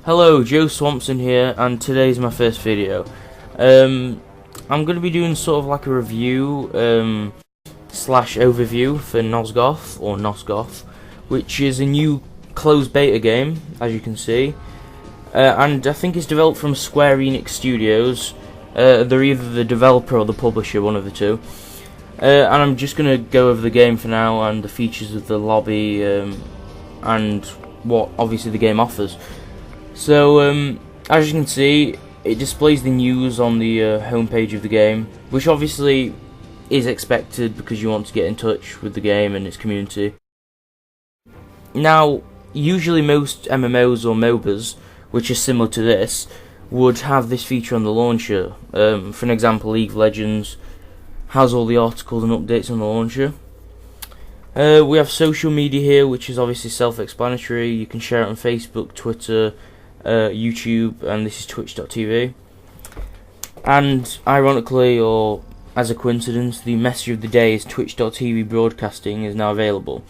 Hello, Joe Swampson here, and today's my first video. I'm going to be doing sort of like a review slash overview for Nosgoth, which is a new closed beta game, as you can see, and I think it's developed from Square Enix Studios. They're either the developer or the publisher, one of the two. And I'm just going to go over the game for now and the features of the lobby and what obviously the game offers. So, as you can see, it displays the news on the homepage of the game, which obviously is expected because you want to get in touch with the game and its community. Now, usually most MMOs or MOBAs, which are similar to this, would have this feature on the launcher. For an example, League of Legends has all the articles and updates on the launcher. We have social media here, which is obviously self-explanatory. You can share it on Facebook, Twitter, YouTube, and this is twitch.tv. And ironically, or as a coincidence, the message of the day is twitch.tv broadcasting is now available.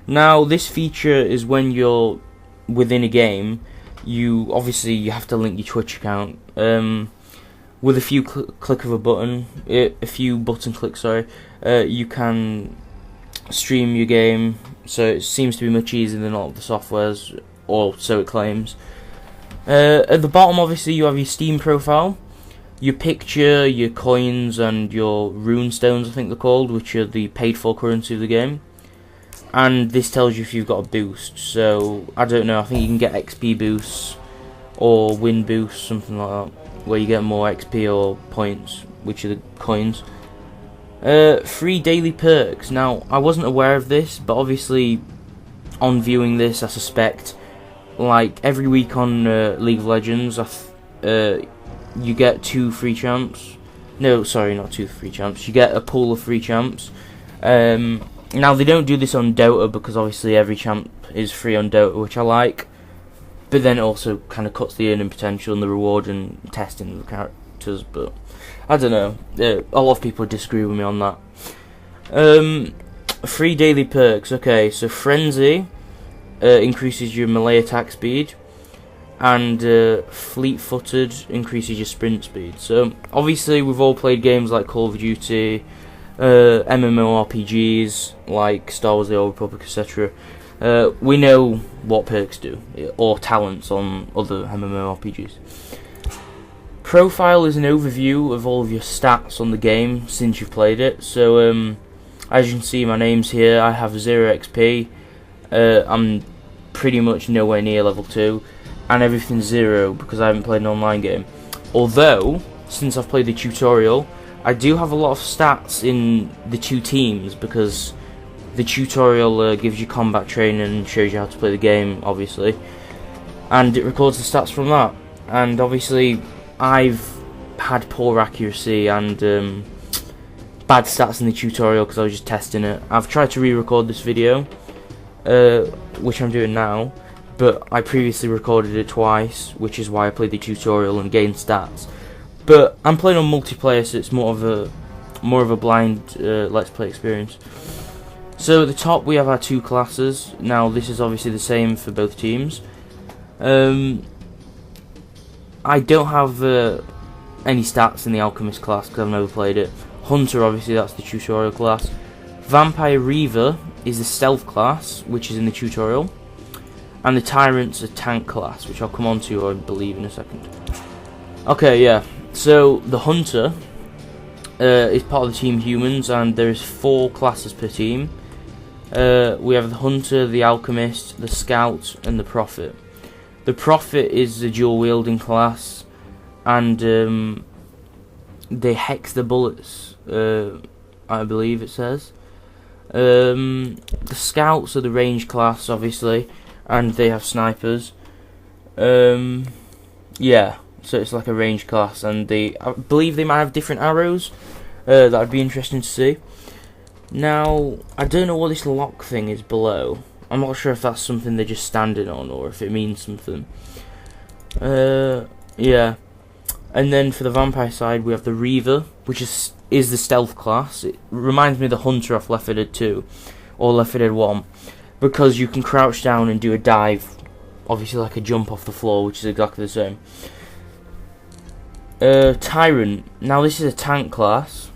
Now, this feature is when you're within a game, you have to link your Twitch account. With a few click of a button, a few button clicks, you can stream your game. So it seems to be much easier than all of the softwares, or so it claims. At the bottom, obviously, you have your Steam profile, your picture, your coins, and your rune stones, I think they're called, which are the paid-for currency of the game. And this tells you if you've got a boost. So I don't know. I think you can get XP boosts or win boosts, something like that, where you get more XP or points, which are the coins. Free daily perks. Now, I wasn't aware of this, but obviously, on viewing this, I suspect, like every week on League of Legends, you get 2 free champs. No, sorry, not 2 free champs. You get a pool of free champs. Now, they don't do this on Dota because obviously every champ is free on Dota, which I like. But then it also kind of cuts the earning potential and the reward and testing of the characters. But I don't know. A lot of people disagree with me on that. Free daily perks. Okay, so Frenzy increases your melee attack speed, and Fleet-footed increases your sprint speed. So obviously we've all played games like Call of Duty, MMORPGs like Star Wars: The Old Republic, etc. We know what perks do, or talents on other MMORPGs. Profile is an overview of all of your stats on the game since you've played it. So as you can see, my name's here. I have 0 XP. I'm pretty much nowhere near level 2, and everything's 0 because I haven't played an online game. Although, since I've played the tutorial, I do have a lot of stats in the 2 teams, because the tutorial gives you combat training and shows you how to play the game, obviously, and it records the stats from that. And obviously, I've had poor accuracy and bad stats in the tutorial because I was just testing it. I've tried to re-record this video, which I'm doing now, but I previously recorded it twice, which is why I played the tutorial and gained stats. But I'm playing on multiplayer, so it's more of a blind let's play experience. So at the top we have our 2 classes. Now this is obviously the same for both teams. I don't have any stats in the Alchemist class because I've never played it. Hunter, obviously, that's the tutorial class. Vampire Reaver is the stealth class, which is in the tutorial. And the Tyrant's a tank class, which I'll come on to, I believe, in a second. Okay, yeah. So the Hunter is part of the team Humans, and there is 4 classes per team. We have the Hunter, the Alchemist, the Scout, and the Prophet. The Prophet is the dual wielding class, and they hex the bullets, I believe it says. The Scouts are the range class, obviously, and they have snipers. Yeah, so it's like a range class, and I believe they might have different arrows. That would be interesting to see. Now, I don't know what this lock thing is below. I'm not sure if that's something they're just standing on or if it means something. Yeah. And then for the vampire side, we have the Reaver, which is the stealth class. It reminds me of the Hunter off Left 4 Dead 2 or Left 4 Dead 1, because you can crouch down and do a dive obviously like a jump off the floor, which is exactly the same. Tyrant. Now this is a tank class.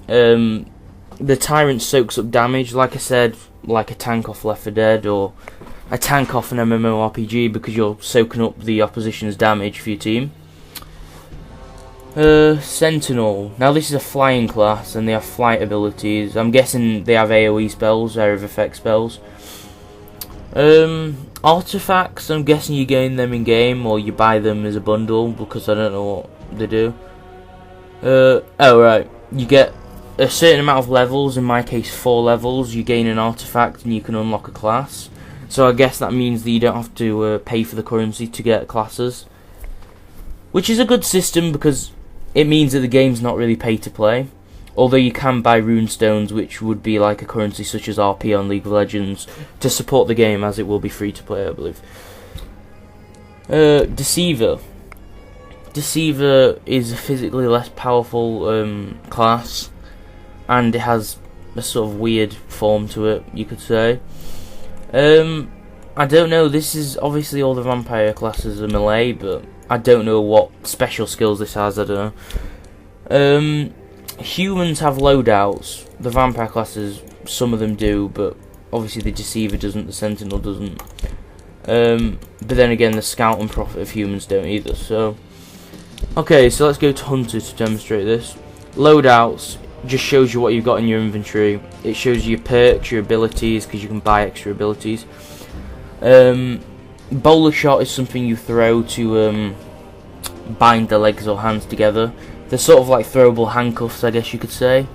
The Tyrant soaks up damage, like I said, like a tank off Left 4 Dead or a tank off an MMORPG, because you're soaking up the opposition's damage for your team. Sentinel. Now this is a flying class and they have flight abilities. I'm guessing they have AoE spells, area of effect spells. Artifacts, I'm guessing you gain them in game or you buy them as a bundle, because I don't know what they do. Oh right, you get a certain amount of levels, in my case 4 levels, you gain an artifact and you can unlock a class. So I guess that means that you don't have to pay for the currency to get classes, which is a good system because it means that the game's not really pay to play. Although you can buy runestones, which would be like a currency such as RP on League of Legends, to support the game, as it will be free to play, I believe. Deceiver. Deceiver is a physically less powerful class, and it has a sort of weird form to it, you could say. I don't know, this is obviously all the vampire classes are melee, but I don't know what special skills this has, I don't know. Humans have loadouts, the vampire classes, some of them do, but obviously the Deceiver doesn't, the Sentinel doesn't. But then again, the Scout and Prophet of humans don't either, so... Okay, so let's go to Hunter to demonstrate this. Loadouts just shows you what you've got in your inventory. It shows you your perks, your abilities, because you can buy extra abilities. Bowler shot is something you throw to bind the legs or hands together. They're sort of like throwable handcuffs, I guess you could say.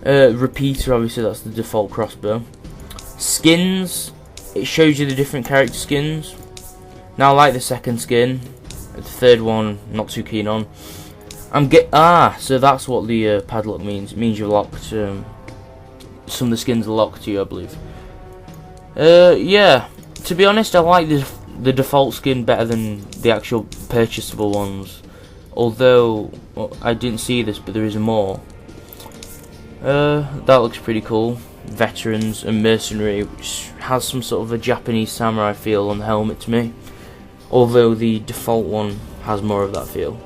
Repeater, obviously that's the default crossbow. Skins, it shows you the different character skins. Now I like the second skin. The third one, not too keen on. So that's what the padlock means. It means you're locked. Some of the skins are locked to you, I believe. Yeah, to be honest, I like the default skin better than the actual purchasable ones. Although, well, I didn't see this, but there is more. That looks pretty cool. Veterans and Mercenary, which has some sort of a Japanese samurai feel on the helmet to me. Although the default one has more of that feel.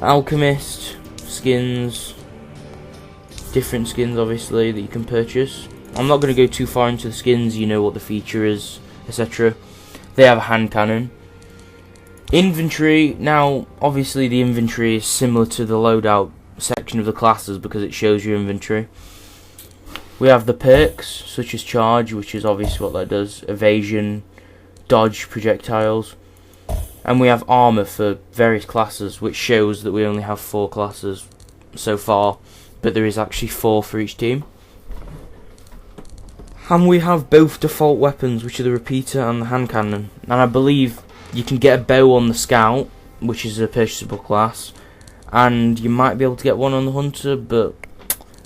Alchemist, skins, different skins obviously that you can purchase. I'm not going to go too far into the skins, you know what the feature is, etc. They have a hand cannon. Inventory, now obviously the inventory is similar to the loadout section of the classes because it shows your inventory. We have the perks, such as charge, which is obviously what that does, evasion, dodge projectiles, and we have armor for various classes, which shows that we only have 4 classes so far, but there is actually 4 for each team. And we have both default weapons, which are the repeater and the hand cannon, and I believe you can get a bow on the scout, which is a purchasable class, and you might be able to get one on the hunter, but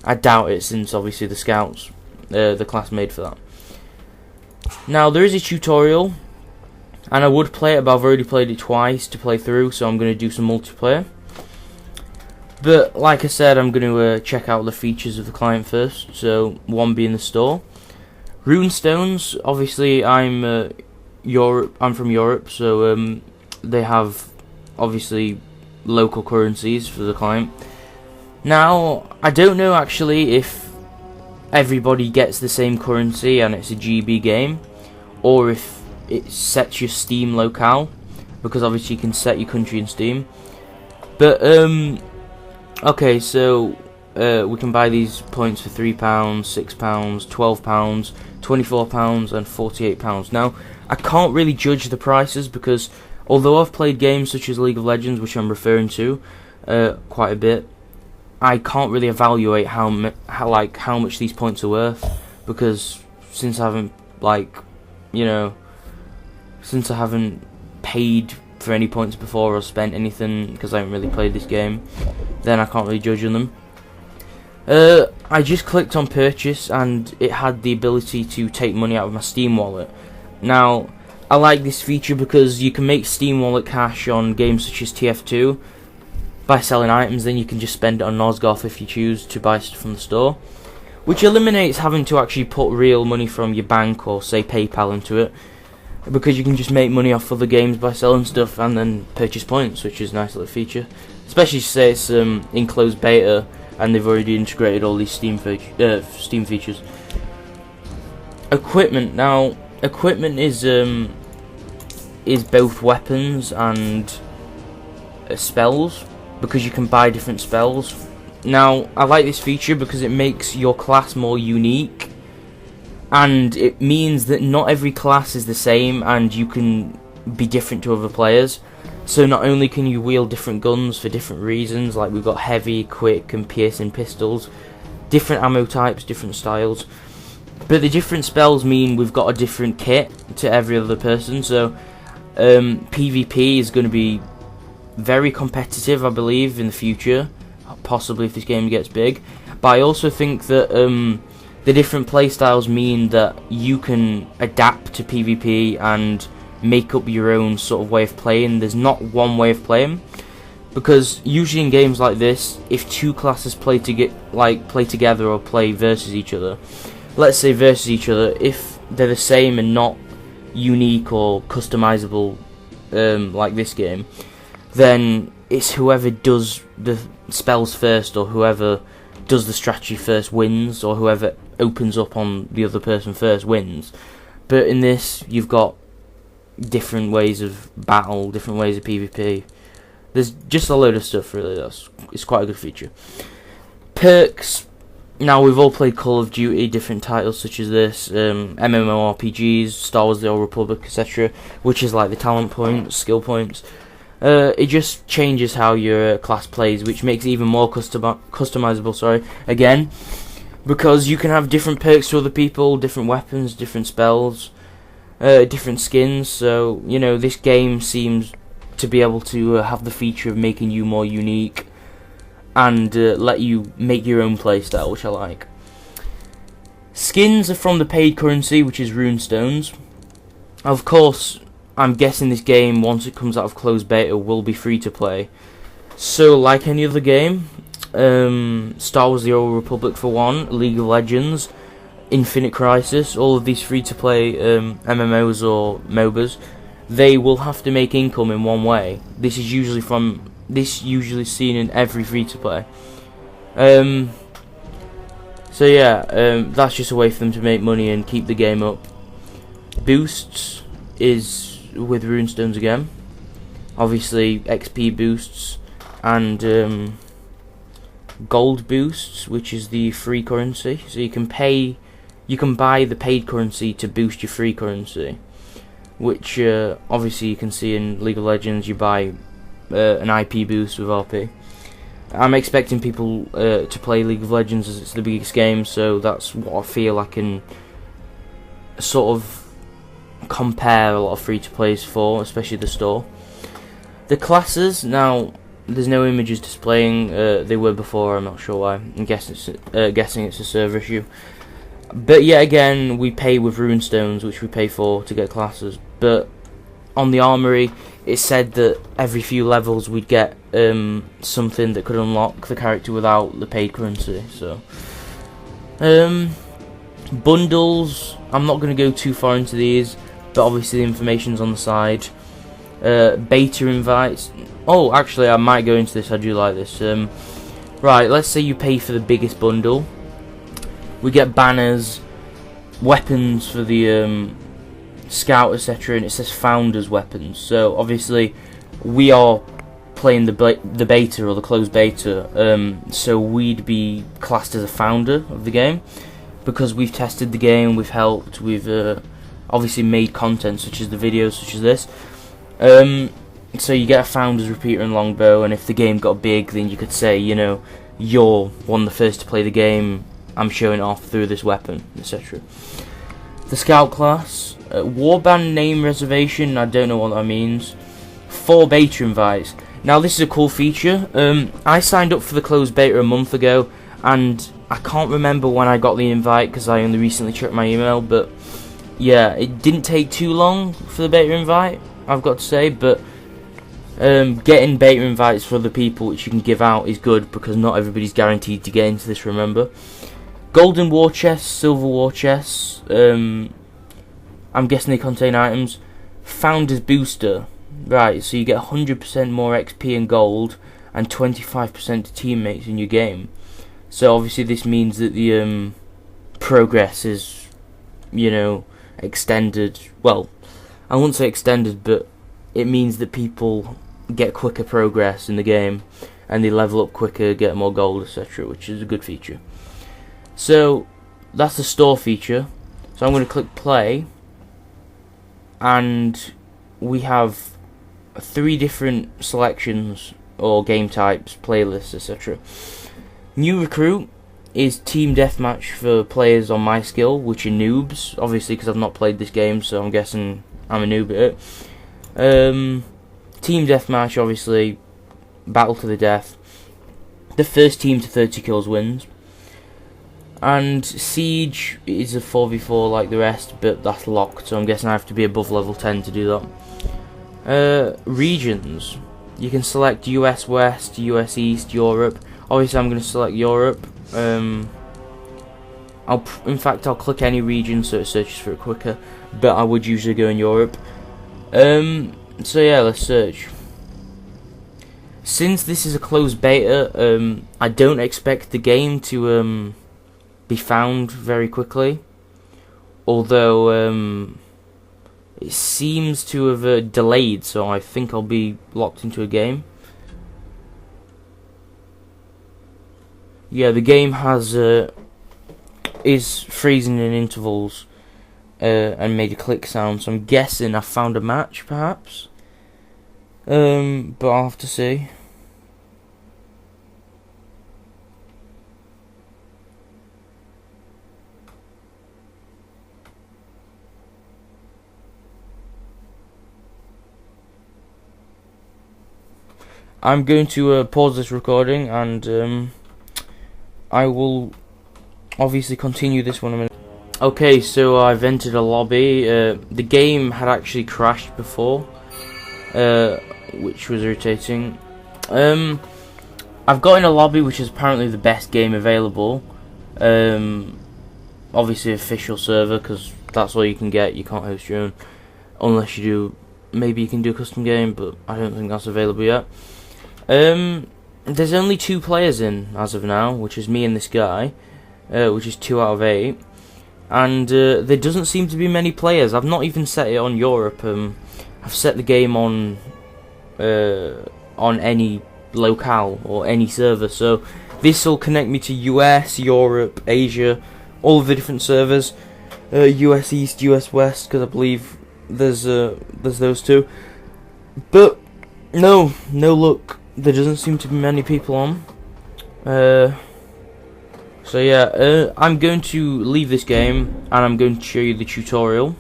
I doubt it, since obviously the scout's the class made for that. Now there is a tutorial, and I would play it, but I've already played it twice to play through, so I'm going to do some multiplayer. But like I said, I'm going to check out the features of the client first, so one being the store. Runestones, obviously I'm from Europe, so they have obviously local currencies for the client. Now, I don't know actually if everybody gets the same currency and it's a GB game, or if it sets your Steam locale, because obviously you can set your country in Steam. But okay, so we can buy these points for £3, £6, £12, £24 and £48. Now, I can't really judge the prices because although I've played games such as League of Legends, which I'm referring to quite a bit, I can't really evaluate how much these points are worth, because since I haven't since I haven't paid for any points before or spent anything, because I haven't really played this game, then I can't really judge on them. I just clicked on purchase and it had the ability to take money out of my Steam wallet. Now, I like this feature because you can make Steam wallet cash on games such as TF2 by selling items, then you can just spend it on Nosgoth if you choose to buy stuff from the store. which eliminates having to actually put real money from your bank or say PayPal into it, because you can just make money off other games by selling stuff and then purchase points, which is a nice little feature. Especially say it's in closed beta and they've already integrated all these Steam features. Equipment. Now, equipment is both weapons and spells, because you can buy different spells. Now, I like this feature because it makes your class more unique, and it means that not every class is the same and you can be different to other players. So not only can you wield different guns for different reasons, like we've got heavy, quick and piercing pistols, different ammo types, different styles, but the different spells mean we've got a different kit to every other person. So PvP is going to be very competitive, I believe, in the future, possibly if this game gets big. But I also think that the different playstyles mean that you can adapt to PvP and make up your own sort of way of playing. There's not one way of playing, because usually in games like this, if two classes play together or play versus each other, let's say versus each other, if they're the same and not unique or customizable like this game, then it's whoever does the spells first or whoever does the strategy first wins, or whoever opens up on the other person first wins. But in this, you've got different ways of battle, different ways of PvP. There's just a load of stuff, really. It's quite a good feature. Perks. Now, we've all played Call of Duty, different titles such as this, MMORPGs, Star Wars The Old Republic, etc., which is like the talent points, skill points. It just changes how your class plays, which makes it even more customizable, again, because you can have different perks to other people, different weapons, different spells, different skins. So, you know, this game seems to be able to have the feature of making you more unique and let you make your own playstyle, which I like. Skins are from the paid currency, which is runestones. Of course, I'm guessing this game, once it comes out of closed beta, will be free to play. So, like any other game, Star Wars The Old Republic for one, League of Legends, Infinite Crisis, all of these free to play MMOs or MOBAs, they will have to make income in one way. This is usually seen in every free to play. So yeah, that's just a way for them to make money and keep the game up. Boosts is with runestones again, obviously XP boosts and gold boosts, which is the free currency. So you can buy the paid currency to boost your free currency, which obviously you can see in League of Legends. You buy an IP boost with RP. I'm expecting people to play League of Legends as it's the biggest game, so that's what I feel I can sort of compare a lot of free-to-plays for, especially the store. The classes, now, there's no images displaying. They were before, I'm not sure why. I'm guessing it's a server issue. But yet again, we pay with runestones, which we pay for to get classes. But on the armory, it said that every few levels we'd get something that could unlock the character without the paid currency. So bundles, I'm not going to go too far into these, but obviously the information's on the side. Beta invites. Oh, actually, I might go into this. I do like this. Right, let's say you pay for the biggest bundle. We get banners, weapons for the scout, etc., and it says founders weapons. So obviously we are playing the beta or the closed beta, so we'd be classed as a founder of the game because we've tested the game, we've helped, we've obviously made content such as the videos such as this. So you get a founder's repeater and longbow, and if the game got big, then you could say, you know, you're one of the first to play the game, I'm showing it off through this weapon, etc. The scout class, warband name reservation, I don't know what that means. 4 beta invites. Now this is a cool feature. I signed up for the closed beta a month ago, and I can't remember when I got the invite because I only recently checked my email, but yeah, it didn't take too long for the beta invite, I've got to say. But getting beta invites for other people which you can give out is good, because not everybody's guaranteed to get into this, remember. Golden war chests, silver war chests. I'm guessing they contain items. Founder's booster. Right, so you get 100% more XP and gold and 25% to teammates in your game. So obviously this means that the progress is, you know, extended. Well, I wouldn't say extended, but it means that people get quicker progress in the game and they level up quicker, get more gold, etc., which is a good feature. So that's the store feature. So I'm going to click play, and we have 3 different selections or game types, playlists, etc. New recruit is team deathmatch for players on my skill, which are noobs, obviously, because I've not played this game, so I'm guessing I'm a noob at it. Team deathmatch, obviously, battle to the death. The first team to 30 kills wins. And siege is a 4v4 like the rest, but that's locked, so I'm guessing I have to be above level 10 to do that. Regions. You can select US West, US East, Europe. Obviously I'm going to select Europe. In fact I'll click any region so it searches for it quicker, but I would usually go in Europe. So yeah, let's search. Since this is a closed beta, I don't expect the game to be found very quickly, although it seems to have delayed, so I think I'll be locked into a game. Yeah, the game has is freezing in intervals and made a click sound, so I'm guessing I found a match, perhaps. But I'll have to see. I'm going to pause this recording, and I will obviously continue this one in a minute. Okay, so I've entered a lobby. The game had actually crashed before, which was irritating. I've got in a lobby which is apparently the best game available. Obviously official server, because that's all you can get. You can't host your own unless you do. Maybe you can do a custom game, but I don't think that's available yet. There's only 2 players in as of now, which is me and this guy, which is 2 out of 8. And there doesn't seem to be many players. I've not even set it on Europe. I've set the game on any locale or any server. So this will connect me to US, Europe, Asia, all of the different servers. US East, US West, because I believe there's those 2. But no luck. There doesn't seem to be many people on. So yeah, I'm going to leave this game and I'm going to show you the tutorial.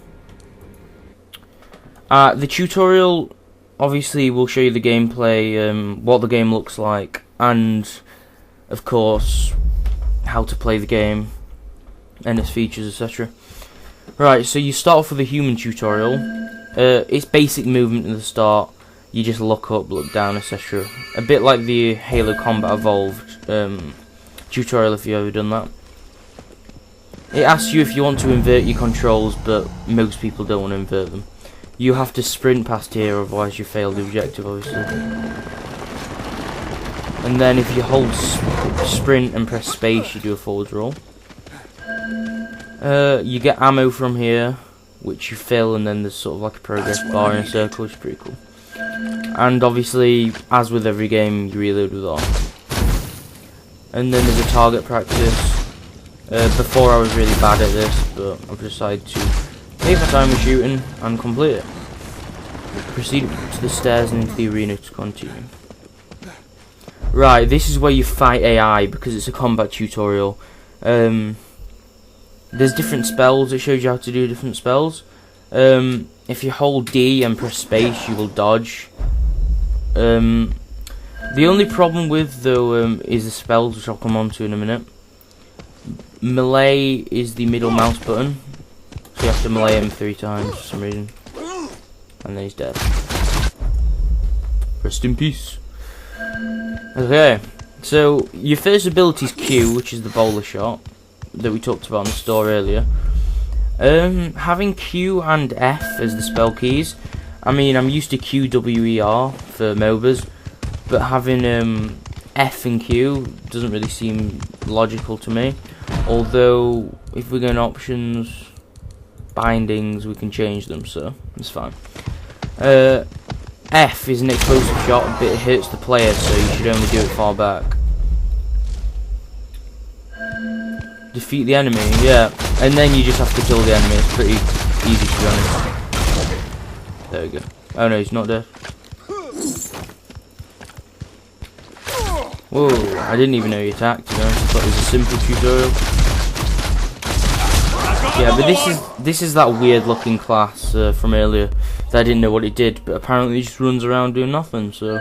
The tutorial obviously will show you the gameplay, what the game looks like, and of course how to play the game and its features, etc. Right, so you start off with a human tutorial. It's basic movement at the start. You just look up, look down, etc. A bit like the Halo Combat Evolved tutorial, if you've ever done that. It asks you if you want to invert your controls, but most people don't want to invert them. You have to sprint past here, otherwise you fail the objective, obviously. And then if you hold sprint and press space, you do a forward roll. You get ammo from here, which you fill, and then there's sort of like a progress bar in a circle, which is pretty cool. And obviously, as with every game, you reload with R. And then there's a target practice. Before I was really bad at this, but I've decided to take my time with shooting and complete it. Proceed to the stairs and into the arena to continue. Right, this is where you fight AI, because it's a combat tutorial. There's different spells, it shows you how to do different spells. If you hold D and press space, you will dodge. The only problem with, though, is the spells, which I'll come on to in a minute. Melee is the middle mouse button, so you have to melee him 3 times for some reason. And then he's dead. Rest in peace. Okay, so your first ability is Q, which is the bowler shot. that we talked about in the store earlier. Having Q and F as the spell keys, I mean, I'm used to Q, W, E, R for MOBAs, but having F and Q doesn't really seem logical to me. Although, if we go in options, bindings, we can change them, so it's fine. F is an explosive shot, but it hurts the player, so you should only do it far back. Defeat the enemy, yeah, and then you just have to kill the enemy. It's pretty easy, to be honest. There we go. Oh no, he's not dead. Whoa, I didn't even know he attacked, to be honest. I thought it was a simple tutorial. Yeah, but this is that weird looking class from earlier that I didn't know what it did, but apparently it just runs around doing nothing, so...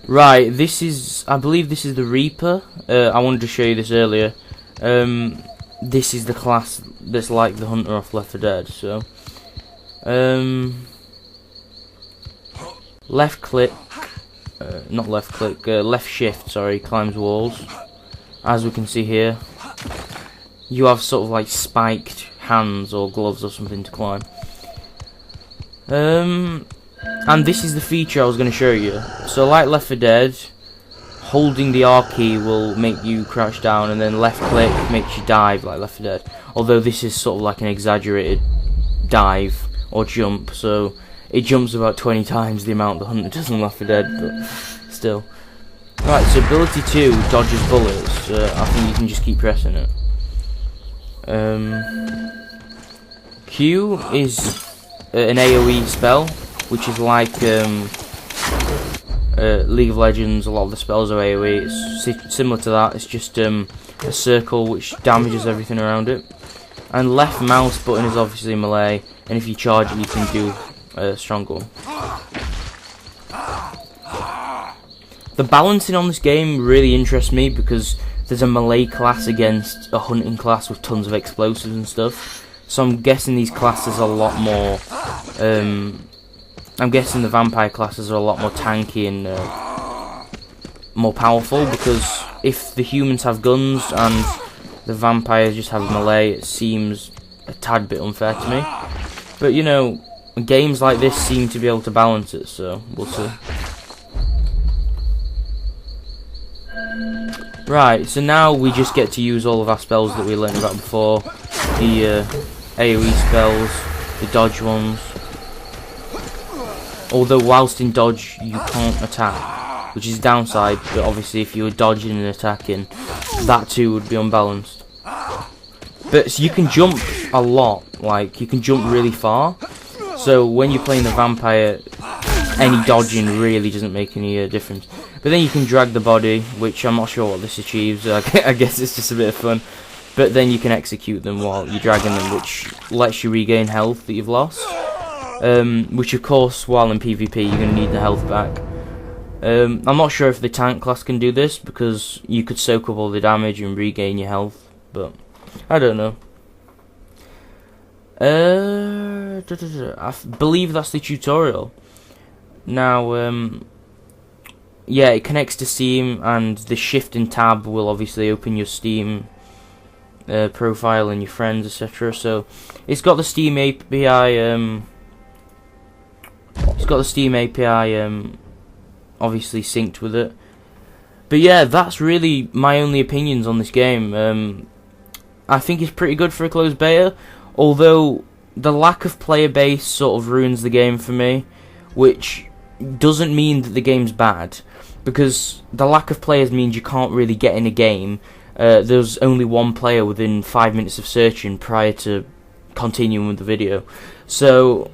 Right, this is, I believe this is the Reaper. I wanted to show you this earlier. This is the class that's like the Hunter off Left 4 Dead, so... left click, not left click, left shift, sorry, climbs walls. As we can see here, you have sort of like spiked hands or gloves or something to climb. And this is the feature I was going to show you. So like Left 4 Dead, holding the R key will make you crouch down, and then left click makes you dive like Left 4 Dead. Although this is sort of like an exaggerated dive or jump, so it jumps about 20 times the amount the Hunter does in Left 4 Dead, but still. Right, so ability 2 dodges bullets. I think you can just keep pressing it. Q is an AoE spell, which is like League of Legends. A lot of the spells are AoE. It's similar to that. It's just a circle which damages everything around it. And left mouse button is obviously melee, and if you charge it, you can do Stronghold. The balancing on this game really interests me because there's a melee class against a hunting class with tons of explosives and stuff. So I'm guessing these classes are a lot more. I'm guessing the vampire classes are a lot more tanky and more powerful, because if the humans have guns and the vampires just have melee, it seems a tad bit unfair to me. But you know, games like this seem to be able to balance it, so we'll see. Right, so now we just get to use all of our spells that we learned about before. The AoE spells, the dodge ones. Although whilst in dodge you can't attack, which is a downside, but obviously if you were dodging and attacking, that too would be unbalanced. But so you can jump a lot, like you can jump really far. So when you're playing the vampire, any dodging really doesn't make any difference. But then you can drag the body, which I'm not sure what this achieves. I guess it's just a bit of fun. But then you can execute them while you're dragging them, which lets you regain health that you've lost. Which of course, while in PvP, you're going to need the health back. I'm not sure if the tank class can do this, because you could soak up all the damage and regain your health. But I don't know. I believe that's the tutorial. Now, yeah, it connects to Steam, and the shift and tab will obviously open your Steam profile and your friends, etc. So it's got the Steam API. Obviously synced with it. But yeah, that's really my only opinions on this game. I think it's pretty good for a closed beta, although the lack of player base sort of ruins the game for me, which doesn't mean that the game's bad, because the lack of players means you can't really get in a game. There's only one player within 5 minutes of searching prior to continuing with the video. So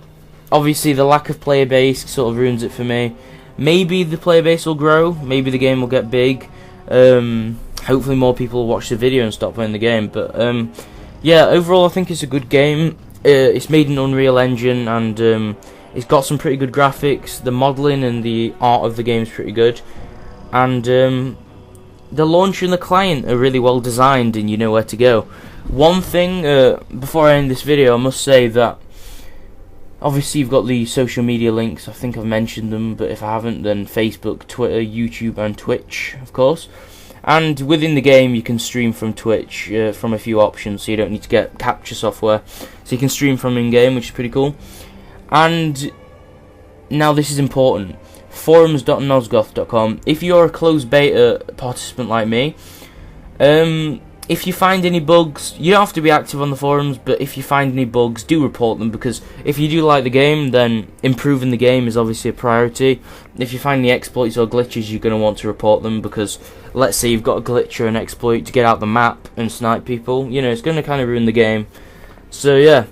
obviously the lack of player base sort of ruins it for me. Maybe the player base will grow, maybe the game will get big. Hopefully more people will watch the video and stop playing the game. But yeah, overall I think it's a good game. It's made in Unreal Engine, and it's got some pretty good graphics. The modelling and the art of the game is pretty good, and the launcher and the client are really well designed, and you know where to go. One thing, before I end this video, I must say that obviously you've got the social media links. I think I've mentioned them, but if I haven't, then Facebook, Twitter, YouTube and Twitch, of course. And within the game, you can stream from Twitch from a few options, so you don't need to get capture software. So you can stream from in-game, which is pretty cool. And now this is important. Forums.nosgoth.com. If you're a closed beta participant like me, if you find any bugs, you don't have to be active on the forums, but if you find any bugs, do report them, because if you do like the game, then improving the game is obviously a priority. If you find any exploits or glitches, you're going to want to report them, because let's say you've got a glitch or an exploit to get out the map and snipe people, you know, it's going to kind of ruin the game. So yeah,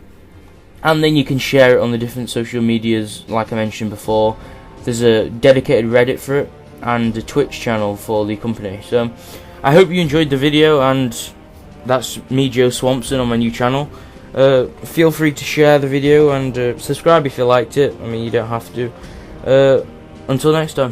and then you can share it on the different social medias, like I mentioned before. There's a dedicated Reddit for it, and a Twitch channel for the company. So I hope you enjoyed the video, and that's me, Joe Swampson, on my new channel. Feel free to share the video and subscribe if you liked it. I mean, you don't have to. Until next time.